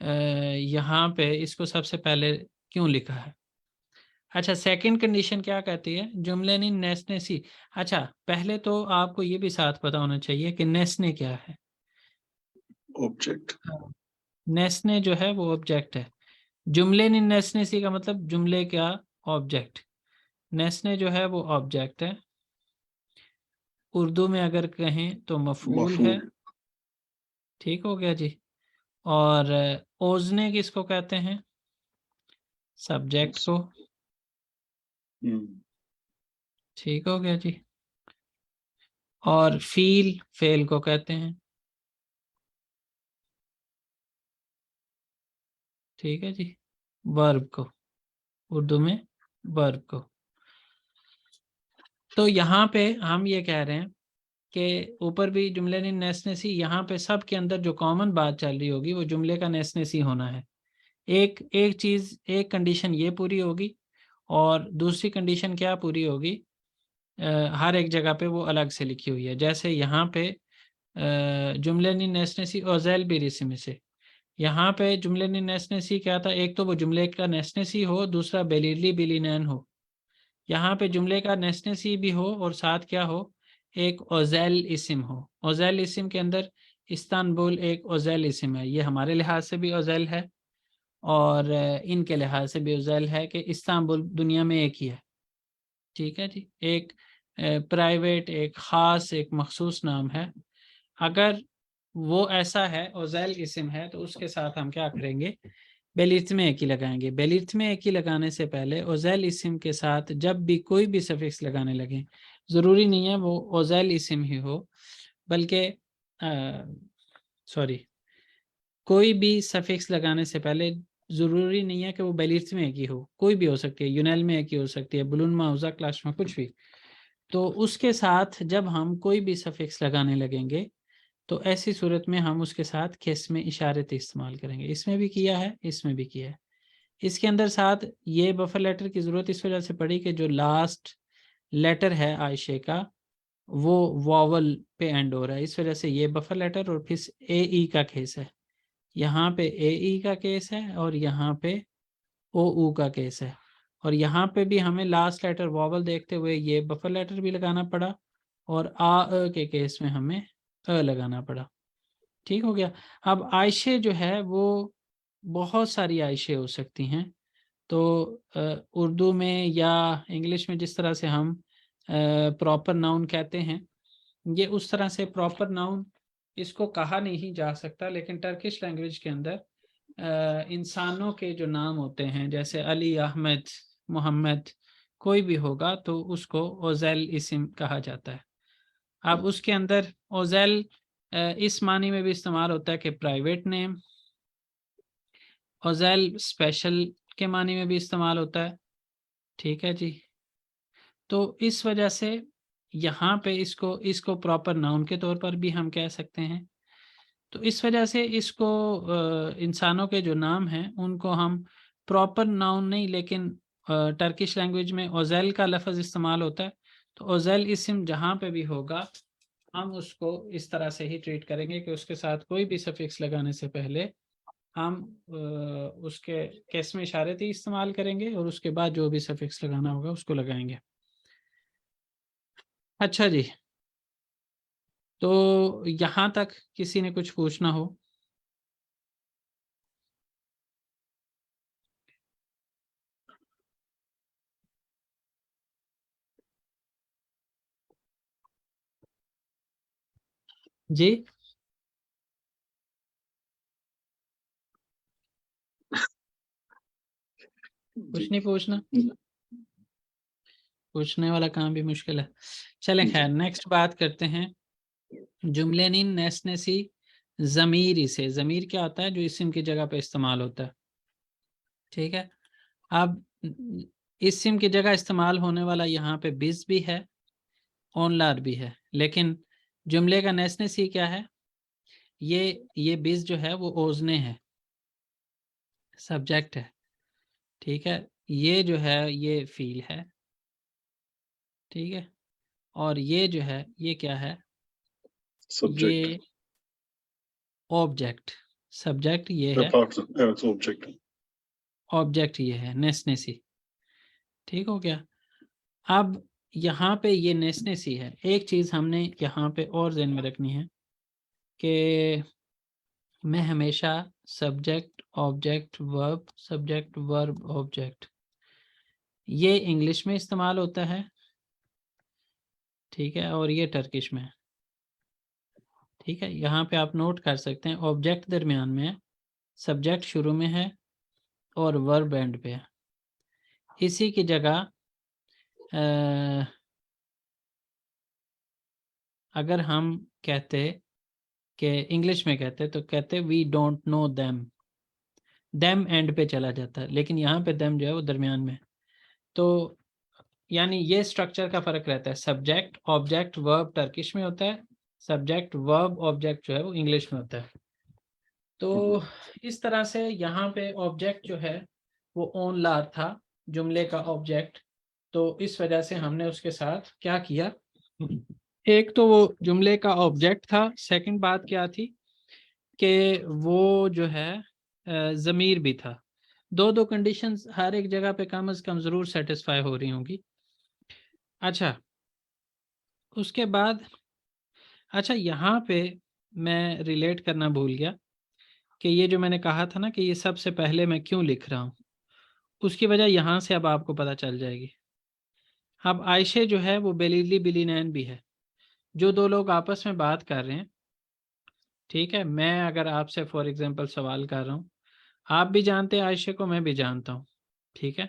यहाँ पे इसको सबसे पहले क्यों लिखा है। अच्छा, सेकंड कंडीशन क्या कहती है? जुमले नी नेसनेसी। अच्छा, पहले तो आपको ये भी साथ पता होना चाहिए कि नेसने क्या है। ऑब्जेक्ट। नेसने जो है वो ऑब्जेक्ट है। जुमले नी नेसनेसी का मतलब जुमले का ऑब्जेक्ट। नेसने जो है वो ऑब्जेक्ट है। उर्दू में अगर कहें तो मफूल है। मफूल। ठीक हो गया जी। और ओजने किसको कहते हैं? सब्जेक्ट को। ठीक हो गया जी। और फील फेल को कहते हैं। ठीक है जी। वर्ब को, उर्दू में वर्ब को। तो यहाँ पे हम ये कह रहे हैं कि ऊपर भी जुमले ने नेसनेसी, यहाँ पे सब के अंदर जो कॉमन बात चल रही होगी वो जुमले का नेसनेसी होना है। एक एक चीज, एक कंडीशन ये पूरी होगी और दूसरी कंडीशन क्या पूरी होगी? हर एक जगह पे वो अलग से लिखी हुई है। जैसे यहाँ पे जुमले नी नेसनेसी ओजैल बिरिस्म से, यहाँ पे जुमले नी नेसनेसी क्या था? एक तो वो जुमले का नेसनेसी हो, दूसरा बेलिरली बिलिनैन हो। यहाँ पे जुमले का नेसनेसी भी हो और साथ क्या हो? एक ओजैल इस्म हो। ओजैल इस्म के अंदर इस्तांबुल एक ओजैल इस्म है। ये हमारे लिहाज से भी ओजैल है और इनके लिहाज से भी ओजैल है कि इस्तांबुल दुनिया में एक ही है। ठीक है जी। एक प्राइवेट, एक ख़ास, एक मखसूस नाम है। अगर वो ऐसा है, ओजैल इस्म है, तो उसके साथ हम क्या करेंगे? बेलिथ्म एक ही लगाएंगे। बेलिथ्म एक ही लगाने से पहले ओजैल इस्म के साथ जब भी कोई भी सफिक्स लगाने लगे, ज़रूरी नहीं है वो ओजैल इस्म ही हो, बल्कि सॉरी, कोई भी सफिक्स लगाने से पहले ज़रूरी नहीं है कि वो बेलिथ्म एक ही हो, कोई भी हो सकती है, यूनैल में एक ही हो सकती है, बुलून माउजा क्लास में कुछ भी। तो उसके साथ जब हम कोई भी सफिक्स लगाने लगेंगे तो ऐसी सूरत में हम उसके साथ किस में इशारत इस्तेमाल करेंगे। इसमें भी किया है, इसमें भी किया है। इसके अंदर साथ ये बफर लेटर की ज़रूरत इस वजह से पड़ी कि जो लास्ट लेटर है आयशे का वो वॉवल पे एंड हो रहा है, इस वजह से ये बफर लेटर। और फिर ए ई का केस है, यहाँ पे ए ई का केस है और यहाँ पे ओ ऊ का केस है। और यहाँ पे भी हमें लास्ट लेटर वॉवल देखते हुए ये बफर लेटर भी लगाना पड़ा और अ के केस में हमें अ लगाना पड़ा। ठीक हो गया। अब आयशे जो है वो बहुत सारी आयशे हो सकती हैं। तो उर्दू में या इंग्लिश में जिस तरह से हम प्रॉपर नाउन कहते हैं, ये उस तरह से प्रॉपर नाउन इसको कहा नहीं जा सकता। लेकिन टर्किश लैंग्वेज के अंदर इंसानों के जो नाम होते हैं, जैसे अली, अहमद, मोहम्मद, कोई भी होगा तो उसको ओजैल इस्म कहा जाता है। अब उसके अंदर ओजैल इस मानी में भी इस्तेमाल होता है कि प्राइवेट नेम। ओजैल स्पेशल के मानी में भी इस्तेमाल होता है। ठीक है जी। तो इस वजह से यहाँ पे इसको प्रॉपर नाउन के तौर पर भी हम कह सकते हैं। तो इस वजह से इसको इंसानों के जो नाम हैं उनको हम प्रॉपर नाउन नहीं, लेकिन टर्किश लैंग्वेज में ओजेल का लफ्ज़ इस्तेमाल होता है। तो ओजेल इस्म जहाँ पे भी होगा हम उसको इस तरह से ही ट्रीट करेंगे कि उसके साथ कोई भी सफिक्स लगाने से पहले हम उसके कैसम इशारती इस्तेमाल करेंगे और उसके बाद जो भी सफिक्स लगाना होगा उसको लगाएंगे। अच्छा जी, तो यहाँ तक किसी ने कुछ पूछना हो? जी, कुछ नहीं पूछना? पूछने वाला काम भी मुश्किल है। चलें खैर, नेक्स्ट बात करते हैं जुमले निन नेस्नेसी ज़मीरी से। ज़मीर क्या होता है? जो इस्म की जगह पे इस्तेमाल होता है। ठीक है, अब इस्म की जगह इस्तेमाल होने वाला यहाँ पे बिज भी है, ओनलार भी है, लेकिन जुमले का नेस्नेसी क्या है? ये बिज जो है वो ओजने है, सब्जेक्ट है। ठीक है, ये जो है ये फील है। ठीक है, और ये जो है ये क्या है? Subject. ये ऑब्जेक्ट, सब्जेक्ट ये है, Evet, object. ऑब्जेक्ट ये है, नेस्नेसी। ठीक हो गया। अब यहाँ पे ये नेस्नेसी है। एक चीज़ हमने यहाँ पे और ज़हन में रखनी है कि मैं हमेशा subject object verb, subject verb object, ये इंग्लिश में इस्तेमाल होता है। ठीक है, और ये टर्किश में। ठीक है, यहाँ पे आप नोट कर सकते हैं ऑब्जेक्ट दरमियान में है, सब्जेक्ट शुरू में है और वर्ब एंड पे है। इसी की जगह अगर हम कहते कि इंग्लिश में कहते तो कहते we don't know them, them end पे चला जाता है, लेकिन यहाँ पे देम जो है वो दरमियान में। तो यानी ये स्ट्रक्चर का फ़र्क रहता है। सब्जेक्ट ऑब्जेक्ट वर्ब टर्किश में होता है, सब्जेक्ट वर्ब ऑब्जेक्ट जो है वो इंग्लिश में होता है। तो इस तरह से यहाँ पे ऑब्जेक्ट जो है वो ओन लार था, जुमले का ऑब्जेक्ट। तो इस वजह से हमने उसके साथ क्या किया, एक तो वो जुमले का ऑब्जेक्ट था, सेकंड बात क्या थी कि वो जो है ज़मीर भी था। दो कंडीशंस हर एक जगह पे कम से कम ज़रूर सेटिस्फाई हो रही होंगी। अच्छा, उसके बाद अच्छा यहाँ पे मैं रिलेट करना भूल गया कि ये जो मैंने कहा था ना कि ये सबसे पहले मैं क्यों लिख रहा हूँ, उसकी वजह यहाँ से अब आपको पता चल जाएगी। अब आयशे जो है वो बेलीली बिलीनैन भी है। जो दो लोग आपस में बात कर रहे हैं, ठीक है, मैं अगर आपसे फॉर एग्जांपल सवाल कर रहा हूँ, आप भी जानते हैं आयशे को, मैं भी जानता हूँ। ठीक है,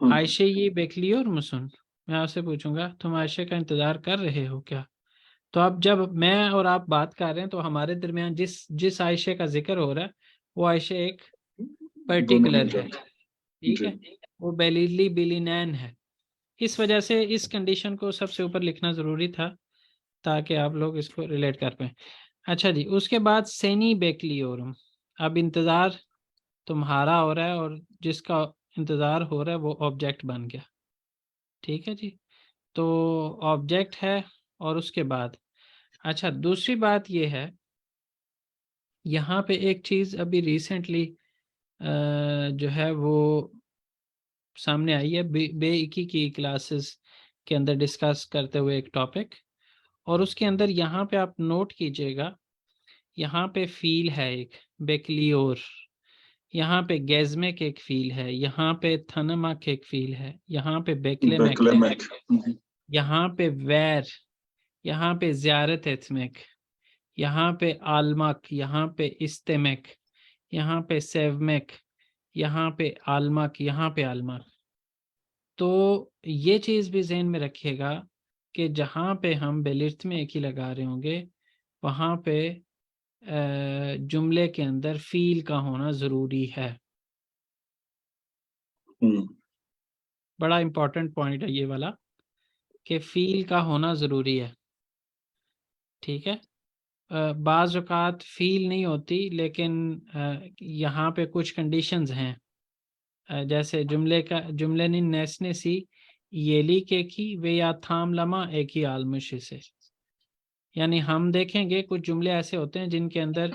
आयशे ये बेकली और मुसुन, मैं आपसे पूछूंगा तुम आयशे का इंतज़ार कर रहे हो क्या? तो अब जब मैं और आप बात कर रहे हैं तो हमारे दरमियान जिस आयशे का जिक्र हो रहा है वो आयशे एक पर्टिकुलर है। ठीक है, वो बेलीली बिलीनैन है। इस वजह से इस कंडीशन को सबसे ऊपर लिखना ज़रूरी था ताकि आप लोग इसको रिलेट कर पाएँ। अच्छा जी, उसके बाद सेनी बेकलियोरम। अब इंतज़ार तुम्हारा हो रहा है और जिसका इंतज़ार हो रहा है वो ऑब्जेक्ट बन गया। ठीक है जी, तो ऑब्जेक्ट है। और उसके बाद अच्छा दूसरी बात ये है, यहाँ पे एक चीज़ अभी रिसेंटली जो है वो सामने आई है बेइकी की क्लासेस के अंदर डिस्कस करते हुए एक टॉपिक, और उसके अंदर यहाँ पे आप नोट कीजिएगा, यहाँ पे फील है एक बेकलियोर, यहाँ पे गैज़मेक एक फील है, यहाँ पे थनमक एक फील है, यहाँ पे बेकलेमेक है, यहाँ पे वैर, यहाँ पे ज़ियारत एथमेक, यहाँ पे आलमक, यहाँ पे इस्तेमेक, यहाँ पे सेवमेक, यहाँ पे आलमक, यहाँ पे आलमक। तो ये चीज़ भी ज़हन में रखिएगा कि जहाँ पे हम बेलिर्थ में एक ही लगा रहे होंगे वहाँ पे जुमले के अंदर फ़ील का होना ज़रूरी है। बड़ा इंपॉर्टेंट पॉइंट है ये वाला कि फील का होना ज़रूरी है, ठीक है। बाज़ औक़ात फील नहीं होती, लेकिन यहाँ पे कुछ कंडीशंस हैं। जैसे जुमले नी नेसने सी येली के की वे या थाम लमा एक ही आलमुशी से, यानी हम देखेंगे कुछ जुमले ऐसे होते हैं जिनके अंदर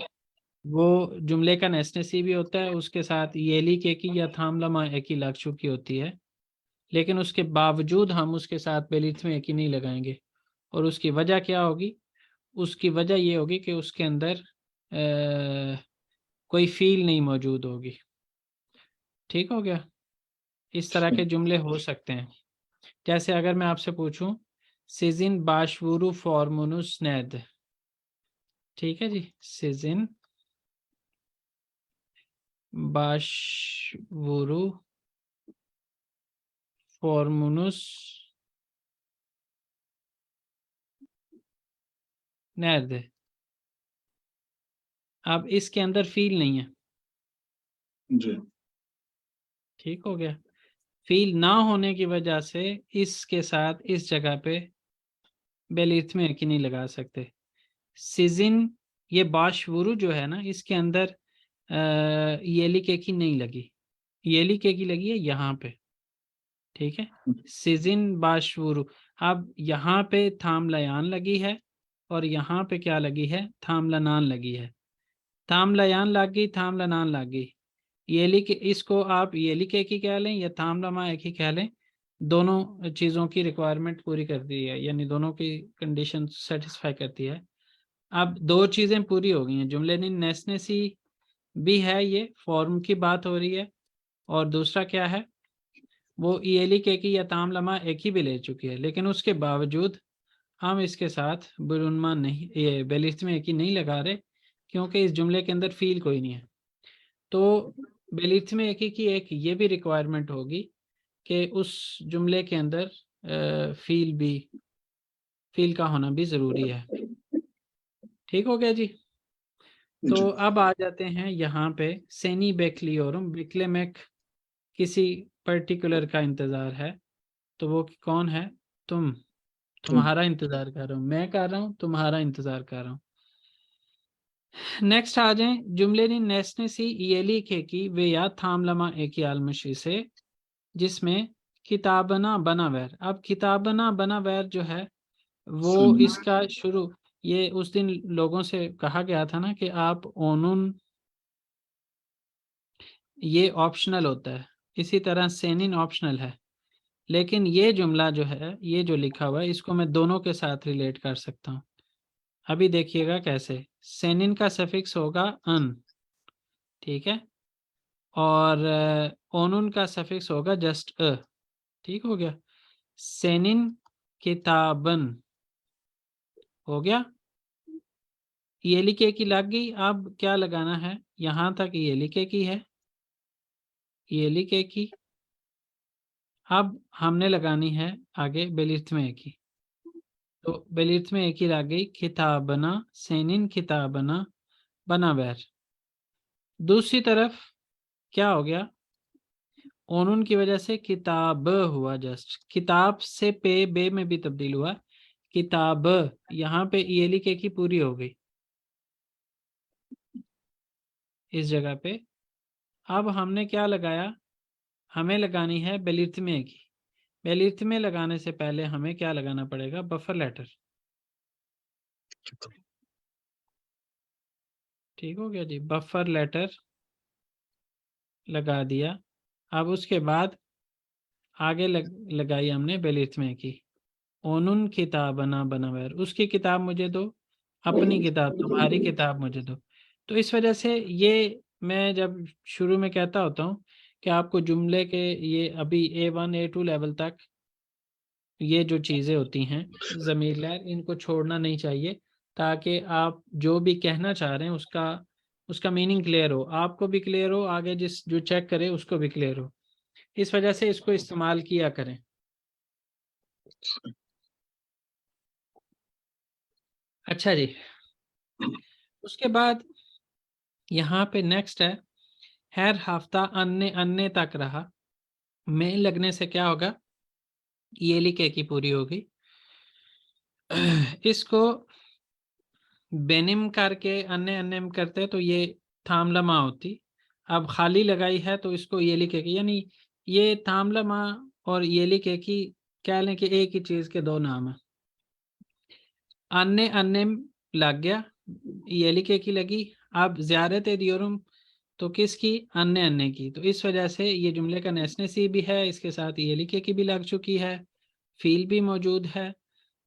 वो जुमले का नेसनेसी भी होता है, उसके साथ येली के की या थाम लमा एक ही लग चुकी होती है, लेकिन उसके बावजूद हम उसके साथ बेलिथ में एक ही नहीं लगाएंगे। और उसकी वजह क्या होगी? उसकी वजह ये होगी कि उसके अंदर कोई फील नहीं मौजूद होगी। ठीक हो गया? इस तरह के जुमले हो सकते हैं। जैसे अगर मैं आपसे पूछूं सिजिन बाशवुरु फॉर्मुनुस नेद, ठीक है जी, सिजिन बाशवुरु फॉर्मुनुस नेद, अब इसके अंदर फील नहीं है, जी। ठीक हो गया। फील ना होने की वजह से इसके साथ इस जगह पे बेलिथ में एक ही नहीं लगा सकते। सिजिन ये बाशवुरु जो है ना, इसके अंदर येली के की नहीं लगी, येली के की लगी है यहाँ पे, ठीक है। सिजिन बाशवुरु, अब यहाँ पे थामलयान लगी है और यहाँ पे क्या लगी है? थामलनान लगी है। थामलयान लग गई, थामलनान लग गई, येली के, इसको आप येली के की कह लें या थामलमा एक ही कह लें, दोनों चीज़ों की रिक्वायरमेंट पूरी करती है, यानी दोनों की कंडीशन सेटिस्फाई करती है। अब दो चीज़ें पूरी हो गई हैं, जुमले नी नेसनेसी भी है, ये फॉर्म की बात हो रही है, और दूसरा क्या है, वो येली के की या तामलमा एक ही भी ले चुकी है, लेकिन उसके बावजूद हम इसके साथ बुरुनमा नहीं, ये बेलिथ में एक ही नहीं लगा रहे, क्योंकि इस जुमले के अंदर फील कोई नहीं है। तो बेलिथ में एक ही की एक ये भी रिक्वायरमेंट होगी कि उस जुमले के अंदर फील का होना भी ज़रूरी है। ठीक हो गया जी। तो जी। अब आ जाते हैं यहाँ पे सेनी बेक्लियोरम, बिक्लेमेक किसी पर्टिकुलर का इंतज़ार है, तो वो कौन है? तुम्हारा इंतज़ार कर रहा हूँ, मैं कर रहा हूँ, तुम्हारा इंतज़ार कर रहा हूँ। नेक्स्ट आ जाएं, जुमले नी नेसने सी येली के की वे या थामलमा एक ही आलमशी से, जिसमें किताबना बनावैर। अब किताबना बनावैर जो है वो इसका शुरू, ये उस दिन लोगों से कहा गया था ना कि आप ओनुन, ये ऑप्शनल होता है, इसी तरह सेनिन ऑप्शनल है, लेकिन ये जुमला जो है, ये जो लिखा हुआ है, इसको मैं दोनों के साथ रिलेट कर सकता हूँ। अभी देखिएगा कैसे। सेनिन का सफिक्स होगा अन, ठीक है, और ओनुन का सफिक्स होगा जस्ट अ, ठीक हो गया। सेनिन किताबन हो गया, ये लिखे की लग गई। अब क्या लगाना है? यहाँ तक ये लिखे की है, ये लिखे की, अब हमने लगानी है आगे बेलिथ में एक ही, तो बेलिथ में एक ही लग गई, किताबना सेनिन किताबना बनावैर। दूसरी तरफ क्या हो गया? ओनुन की वजह से किताब हुआ, जस्ट किताब से पे बे में भी तब्दील हुआ, किताब, यहाँ पे ये लिखे की पूरी हो गई इस जगह पे। अब हमने क्या लगाया? हमें लगानी है बेलिथ में की। बेलिथ में लगाने से पहले हमें क्या लगाना पड़ेगा? Buffer letter. ठीक हो गया जी, बफर लेटर लगा दिया। अब उसके बाद आगे लगाई हमने बेलिथ में की, ओनुन किताबना बनावैर, उसकी किताब मुझे दो, अपनी किताब, तुम्हारी किताब मुझे दो। तो इस वजह से ये मैं जब शुरू में कहता होता हूँ कि आपको जुमले के ये अभी A1 A2 लेवल तक ये जो चीज़ें होती हैं ज़मीर लहर, इनको छोड़ना नहीं चाहिए, ताकि आप जो भी कहना चाह रहे हैं उसका मीनिंग क्लियर हो, आपको भी क्लियर हो, आगे जिस जो चेक करे उसको भी क्लियर हो। इस वजह से इसको इस्तेमाल किया करें। अच्छा जी, उसके बाद यहाँ पे नेक्स्ट है, हर हफ्ता अन्य अन्य तक रहा, में लगने से क्या होगा, ये लिखे की पूरी होगी। इसको बेनिम करके अन्य अन्य करते तो ये थामलमा होती। अब खाली लगाई है तो इसको ये लिखे की, यानी ये थामलमा और ये लिखे की कह लें कि एक ही चीज के दो नाम है। अन्य अन्य लग गया, ये लिखे की लगी। अब ज़ियारत दियोरुम तो किसकी, अन्य अन्य की। तो इस वजह से ये जुमले का नेसनेसी भी है, इसके साथ ये लिखे की भी लग चुकी है, फील भी मौजूद है।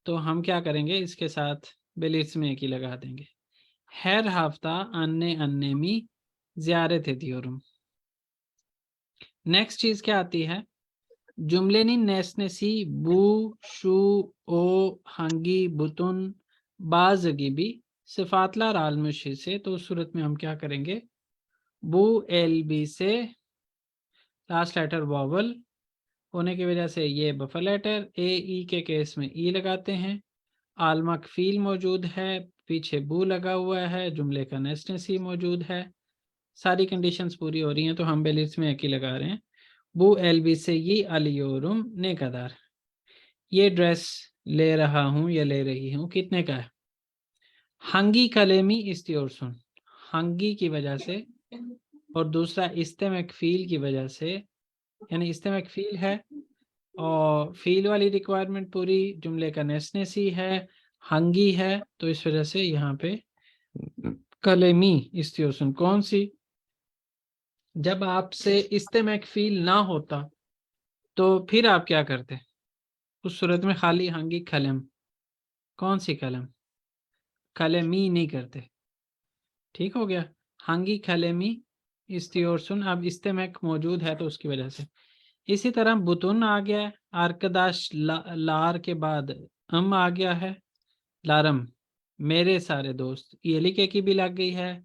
तो हम क्या करेंगे, इसके साथ बेलिस्मे की लगा देंगे। हर हफ्ता अन्य अन्य में ज़ियारत दियोरुम। नेक्स्ट चीज क्या आती है, जुमलेनी नेसनेसी बू शू ओ हंगी बुतुन बाजगी भी सिफातला रालमुशी से। तो उस सूरत में हम क्या करेंगे, बू एल बी से लास्ट लेटर वॉवल होने की वजह से ये बफर लेटर, ए ई के केस में ई लगाते हैं। आलमक फील मौजूद है, पीछे बू लगा हुआ है, जुमले का नेसनेसी मौजूद है, सारी कंडीशंस पूरी हो रही हैं। तो हम बेलिस में एक ही लगा रहे हैं, बू एल बी से ये अलियोरुम नेकादार, ये ड्रेस ले रहा हूँ या ले रही हूँ, कितने का है। हंगी कलेमी इस्तियोरसुन, हंगी की वजह से और दूसरा इस्तेमक फील की वजह से, यानी इस्तेमक फील है और फील वाली रिक्वायरमेंट पूरी, जुमले का नेसनेसी है, हंगी है, तो इस वजह से यहाँ पे कलेमी इस्तियोरसुन। कौन सी, जब आपसे इस्तेमक फील ना होता तो फिर आप क्या करते, उस सूरत में खाली हंगी कलम, कौन सी कलम, कलमी नहीं करते। ठीक हो गया, हंगी कलमी इस्तियोरसुन। अब इस्तेमक मौजूद है तो उसकी वजह से। इसी तरह बुतुन आ गया, आर्कदाश लार के बाद अम आ गया है, लारम मेरे सारे दोस्त, ये लिखे की भी लग गई है।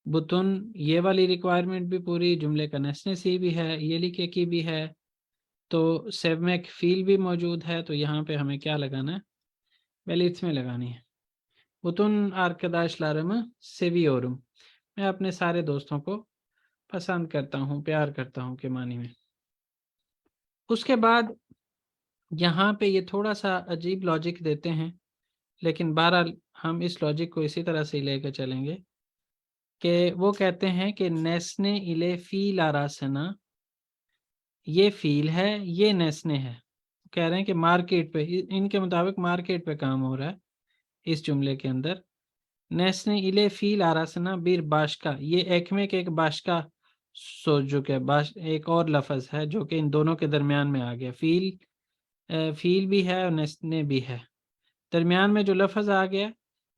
बुतुन ये वाली रिक्वायरमेंट भी पूरी, जुमले का नेसनेसी भी है, ये लिखे की भी है, तो सेवमेक फील भी मौजूद है। तो यहाँ पे हमें क्या लगाना है, बेलिट्स में लगानी है। बुतुन आर्कदाश लारम सेवियोरुम, मैं अपने सारे दोस्तों को पसंद करता हूँ, प्यार करता हूँ के मानी में। उसके बाद यहाँ पे ये थोड़ा सा अजीब लॉजिक देते हैं, लेकिन बहरहाल हम इस लॉजिक को इसी तरह से लेकर चलेंगे कि वो कहते हैं कि नेस्ने इले फील आरासना, ये फील है, ये नेस्ने है। कह रहे हैं कि मार्केट पे, इनके मुताबिक मार्केट पे काम हो रहा है इस जुमले के अंदर। नेस्ने इले फील आरासना बीर बाशका, ये एकमे के एक बाशका सोजुक है, एक और लफ्ज है जो कि इन दोनों के दरमियान में आ गया। फील भी है और नेस्ने भी है, दरमियान में जो लफ्ज आ गया।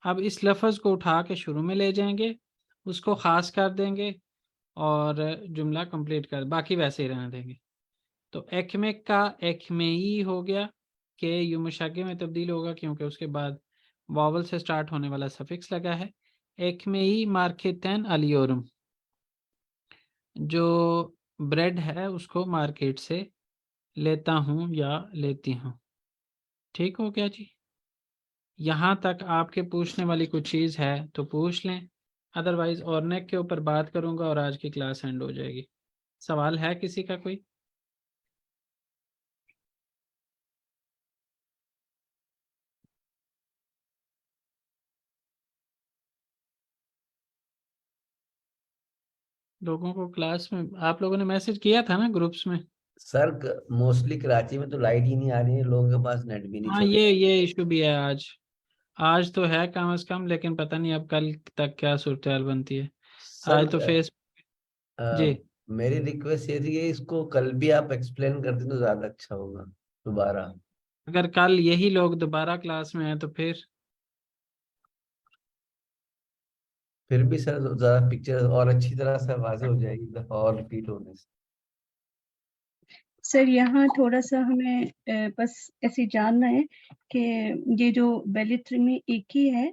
अब इस लफ्ज को उठा के शुरू में ले जाएंगे, उसको खास कर देंगे और जुमला कंप्लीट कर, बाकी वैसे ही रहने देंगे। तो एकमेक का एकमेई हो गया, के यू मुशाके में तब्दील होगा क्योंकि उसके बाद वावल से स्टार्ट होने वाला सफिक्स लगा है। एकमेई मार्केटन अलियोरुम, जो ब्रेड है उसको मार्केट से लेता हूँ या लेती हूँ। ठीक हो गया जी, यहाँ तक आपके पूछने वाली कुछ चीज़ है तो पूछ लें, अदरवाइज और नेक के ऊपर बात करूँगा और आज की क्लास एंड हो जाएगी। सवाल है किसी का कोई? लोगों को क्लास में आप लोगों ने मैसेज किया था ना ग्रुप्स में? सर मोस्टली कराची में तो लाइट ही नहीं आ रही है, लोगों के पास नेट भी नहीं हाँ, चल रहा। ये इशू भी है आज। आज तो है कम से कम, लेकिन पता नहीं अब कल तक क्या सूरत हाल बनती है। सर आज तो फेस जी, मेरी रिक्वेस्ट ये थी कि इसको कल भी आप एक्सप्लेन कर दें तो ज्यादा अच्छा होगा दोबारा। अगर कल यही लोग दोबारा क्लास में हैं तो फिर भी सर ज्यादा पिक्चर और अच्छी तरह से वाज़ेह हो जाएगी एक दफा और रिपीट होने से। सर यहाँ थोड़ा सा हमें बस ऐसे जानना है कि ये जो बेलित्र में एक ही है,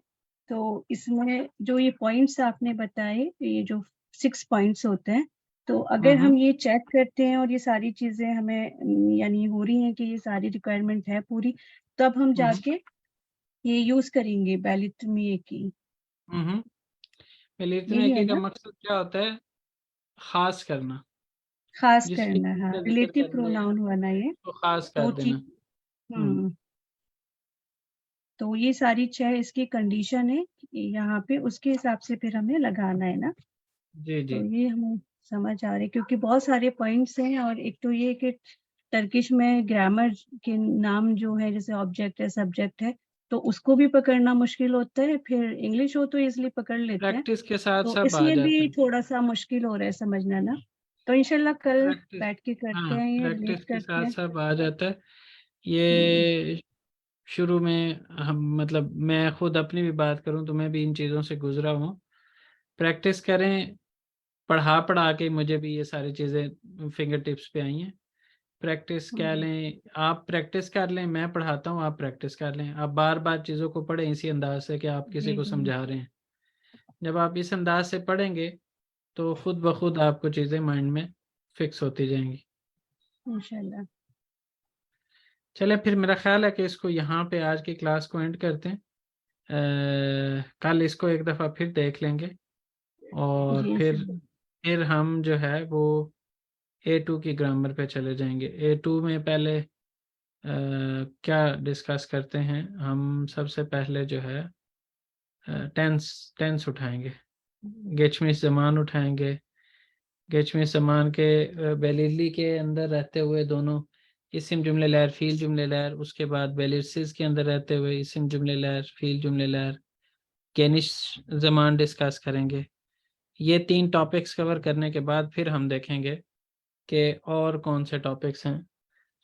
तो इसमें जो ये पॉइंट्स आपने बताए, ये जो 6 पॉइंट्स होते हैं, तो अगर हम ये चेक करते हैं और ये सारी चीजें हमें यानी हो रही हैं कि ये सारी रिक्वायरमेंट है पूरी, तब हम जाके ये यूज करेंगे बेलित्र में एक ही, पहले यही है का ना? मकसद क्या होता है, खास करना। खास जिस करना, चीज हाँ, का जिक्र रिलेटिव करना है प्रोनाउन होना ये तो खास तो कर देना। हम्म तो ये सारी 6 इसकी कंडीशन है यहाँ पे, उसके हिसाब से फिर हमें लगाना है ना। जी जी तो ये हमें समझ आ रही है, क्योंकि बहुत सारे पॉइंट्स हैं, और एक तो ये कि टर्किश में ग्रामर के नाम जो है, जैसे ऑब्जेक्ट है, सब्जेक्ट है, तो उसको भी पकड़ना मुश्किल होता है, फिर इंग्लिश हो तो इजिली पकड़ लेते हैं, प्रैक्टिस के साथ तो सब आ इसमें जाता भी है। थोड़ा सा मुश्किल हो रहा है समझना ना। तो इंशाल्लाह कल प्रैक्टिस, बैठ के करते हाँ, हैं, ये प्रैक्टिस रिलेट के करते साथ हैं। सब आ जाता है। ये शुरू में हम मतलब मैं खुद अपनी भी बात करूं तो मैं भी इन चीज़ों से गुजरा हूँ। प्रैक्टिस करें, पढ़ा के मुझे भी ये सारी चीज़ें फिंगर टिप्स पे आई हैं। प्रैक्टिस कह लें, आप प्रैक्टिस कर लें, मैं पढ़ाता हूँ, आप प्रैक्टिस कर लें। आप बार बार चीज़ों को पढ़ें इसी अंदाज से कि आप किसी जी को जी समझा रहे हैं। जब आप इस अंदाज से पढ़ेंगे तो खुद ब खुद आपको चीज़ें माइंड में फिक्स होती जाएंगी। इंशाल्लाह। चले फिर मेरा ख्याल है कि इसको यहाँ पे आज की क्लास को एंड करते हैं। कल इसको एक दफ़ा फिर देख लेंगे और जी इंशाल्लाह। फिर हम जो है वो A2 की ग्रामर पे चले जाएंगे। A2 में पहले क्या डिस्कस करते हैं हम? सबसे पहले जो है टेंस टेंस उठाएंगे, गेचमिस ज़मान उठाएंगे। गेचमिस ज़मान के बेलिरली के अंदर रहते हुए दोनों इस्म जुमले लहर फील जुमले लहर, उसके बाद बेलिरसिस के अंदर रहते हुए इस्म जुमले लहर फील जुमले लहर, केनिश ज़मान डिस्कस करेंगे। ये 3 टॉपिक्स कवर करने के बाद फिर हम देखेंगे कि और कौन से टॉपिक्स हैं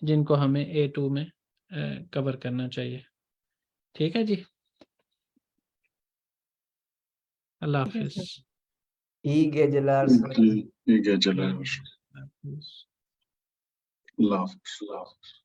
जिनको हमें A2 में कवर करना चाहिए। ठीक है जी, अल्लाह जी हाफिज़। सर। ई गेजलार सर। ठीक है चलो, हाफिज़। अल्लाह हाफ़िज़।